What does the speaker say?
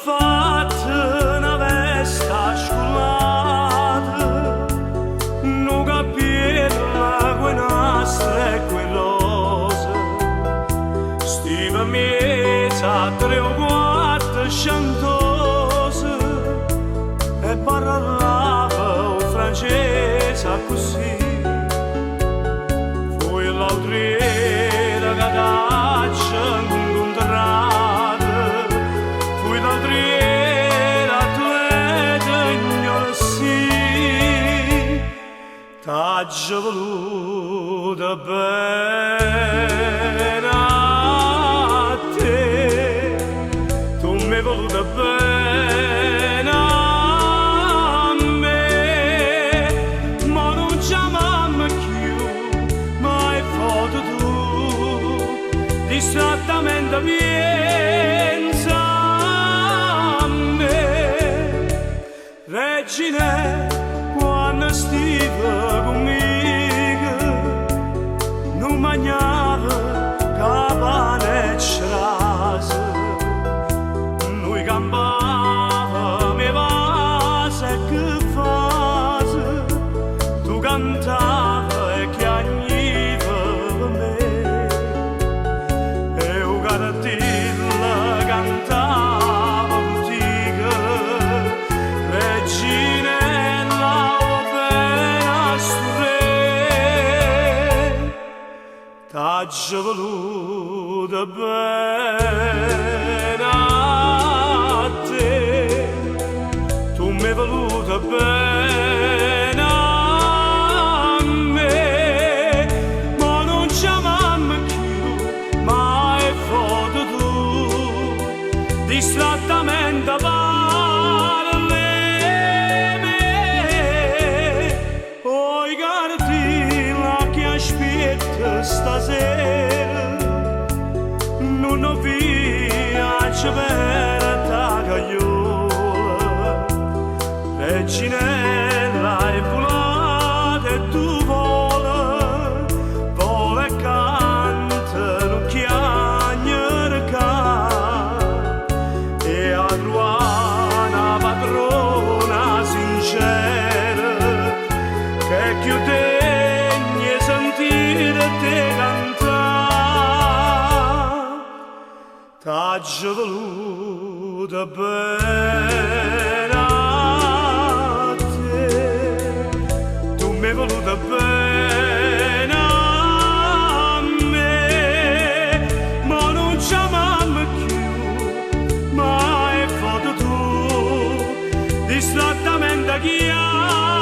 fatta una vesta scullata, non capirla quei nastri e quei rose, stiva mezza 3 o 4 chantose e parlava un francese così. Fu l'altriera che caccia incontrata, fu l'altriera tu ignorassi, t'aggia voluta bene a te, tu mi voluta bene a me, ma non chiamammi più, mai foto tu, distrattamente pensa a me, Regine, quando stiva conmigo, non mangiava pane e cerase, noi campava me vase e che fase, tu cantava e chiagniva per me, e un caratilla cantava antica, Regine t'aggia voluta bene a te, tu mi hai voluta bene a me, ma non chiamammi più, mai foto tu, distrattamente parli me, oi cartilla che aspetta stasera, non ho viaggio per ta cagliola, Reginella è volata e tu vola, vola e canta, non chiagna ca, e a una padrona sincera, che chiude te cantare, t'aggia voluta bene a te, tu mi hai voluta bene a me, ma non chiamammi più, mai foto tu, distrattamente chiama.